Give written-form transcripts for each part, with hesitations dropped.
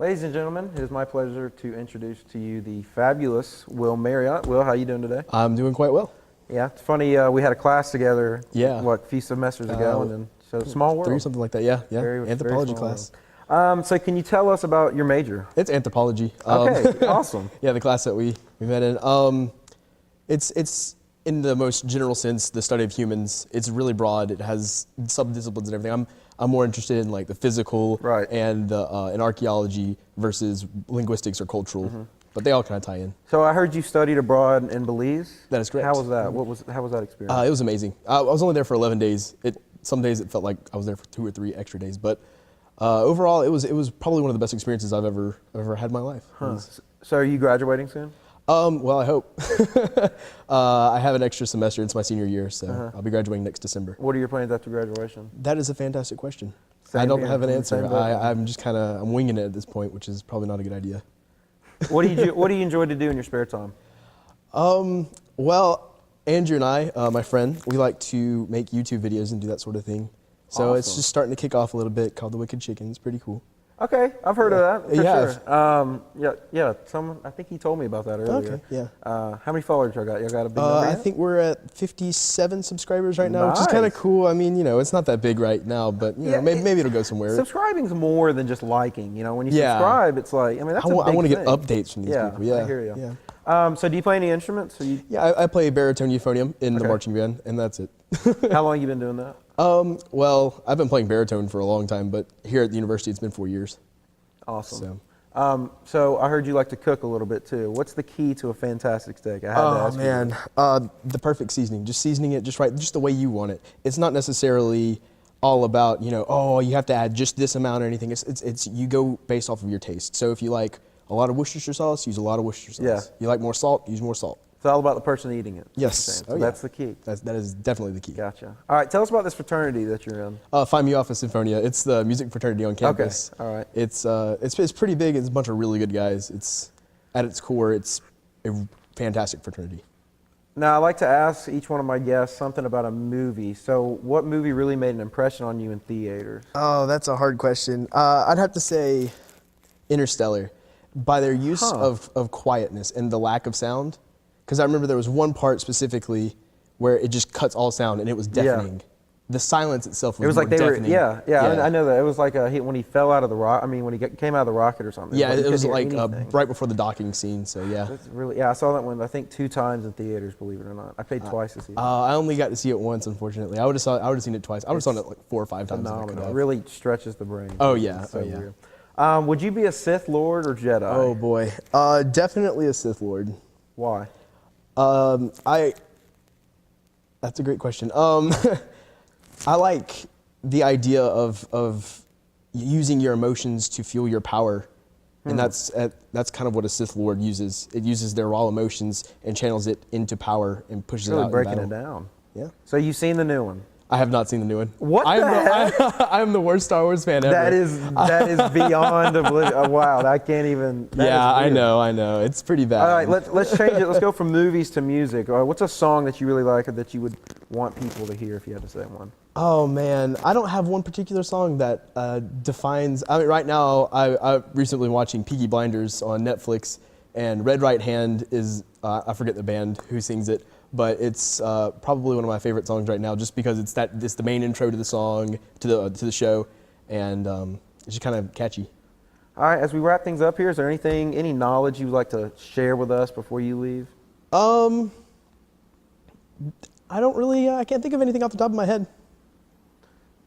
Ladies and gentlemen, it is my pleasure to introduce to you the fabulous Will Marriott. Will, how you doing today? I'm doing quite well. Yeah, it's funny, we had a class together, Yeah. what, a few semesters ago, and then, so small world. 3, something like that, yeah. Very Anthropology small class. world. So can you tell us about your major? It's anthropology. Okay, awesome. Yeah, the class that we met in. It's in the most general sense, the study of humans. It's really broad. It has subdisciplines and everything. I'm more interested in like the physical Right. and the in archaeology versus linguistics or cultural, but they all kind of tie in. So I heard you studied abroad in Belize. That is correct. How was that? How was that experience? It was amazing. I was only there for 11 days. Some days it felt like I was there for 2 or 3 extra days, but overall it was probably one of the best experiences I've ever had in my life. Huh. So are you graduating soon? Well, I hope. I have an extra semester. It's my senior year, so I'll be graduating next December. What are your plans after graduation? That is a fantastic question. Same I don't here. have an I'm the answer. same boat. I'm just I'm winging it at this point, which is probably not a good idea. What do you enjoy to do in your spare time? Well, Andrew and I, my friend, we like to make YouTube videos and do that sort of thing. So it's Awesome. just starting to kick off a little bit, called The Wicked Chicken. It's pretty cool. Okay, I've heard of that, for Yeah. sure. Someone, I think he told me about that earlier. Okay, yeah. How many followers y'all got? Y'all got a big number I yet? think we're at 57 subscribers right now, which is kind of Nice. cool. I mean, it's not that big right now, but maybe it'll go somewhere. Subscribing's more than just liking. When you Yeah. subscribe, it's like, that's I want a to big get thing. updates from these people. Yeah, I hear you. Yeah. So do you play any instruments? Yeah, I play baritone euphonium in the Okay. marching band, and that's it. How long you been doing that? Well, I've been playing baritone for a long time, but here at the university, it's been 4 years. Awesome. So I heard you like to cook a little bit too. What's the key to a fantastic steak? I had to ask you. Man, the perfect seasoning. Just seasoning it just right, just the way you want it. It's not necessarily all about you have to add just this amount or anything. It's you go based off of your taste. So if you like a lot of Worcestershire sauce, use a lot of Worcestershire sauce. Yeah. You like more salt, use more salt. It's all about the person eating it. Yes. So Oh, yeah. that's the key. That is definitely the key. Gotcha. All right, tell us about this fraternity that you're in. Phi Mu Alpha Sinfonia. It's the music fraternity on campus. All right. It's pretty big. It's a bunch of really good guys. It's at its core, it's a fantastic fraternity. Now, I like to ask each one of my guests something about a movie. So what movie really made an impression on you in theaters? Oh, that's a hard question. I'd have to say Interstellar, by their use of quietness and the lack of sound. Because I remember there was one part specifically where it just cuts all sound and it was deafening. Yeah. The silence itself was It was like they deafening. were, I know that. It was like when he fell out of the rocket. I mean, when he came out of the rocket or something. Yeah, you it was couldn't like hear anything. right before the docking scene, so yeah. That's really, I saw that one, I think 2 times in theaters, believe it or not. I paid twice to see it. I only got to see it once, unfortunately. I would have seen it twice. I would have seen it like 4 or 5 times. if I could Phenomenal. It have. really stretches the brain. Oh, yeah. It's so Oh, yeah. weird. Would you be a Sith Lord or Jedi? Oh boy, definitely a Sith Lord. Why? That's a great question. I like the idea of using your emotions to fuel your power, and that's kind of what a Sith Lord uses. It uses their raw emotions and channels it into power and pushes it Really out breaking in it battle. down. Yeah. So you've seen the new one? I have not seen the new one. What the heck? I'm the worst Star Wars fan ever. That is beyond oblivion. Wow, I can't even. That is I weird. know. It's pretty bad. All right, let's change it. Let's go from movies to music. What's a song that you really like or that you would want people to hear if you had to say one? Oh man, I don't have one particular song that defines. I mean, right now I recently been watching Peaky Blinders on Netflix, and Red Right Hand is I forget the band who sings it, but it's probably one of my favorite songs right now, just because it's the main intro to the song to the show, and it's just kind of catchy. All right, as we wrap things up here, is there any knowledge you'd like to share with us before you leave? I don't really. I can't think of anything off the top of my head.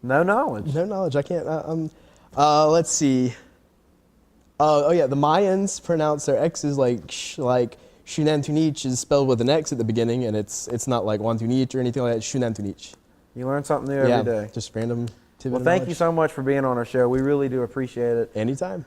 No knowledge. No knowledge. I can't. Let's see. Oh yeah, the Mayans pronounce their X's like Shunantunich is spelled with an X at the beginning, and it's not like Wantunich or anything like that. It's Shunantunich. You learn something new every day. Just random tidbit Well, of thank you knowledge. so much for being on our show. We really do appreciate it. Anytime.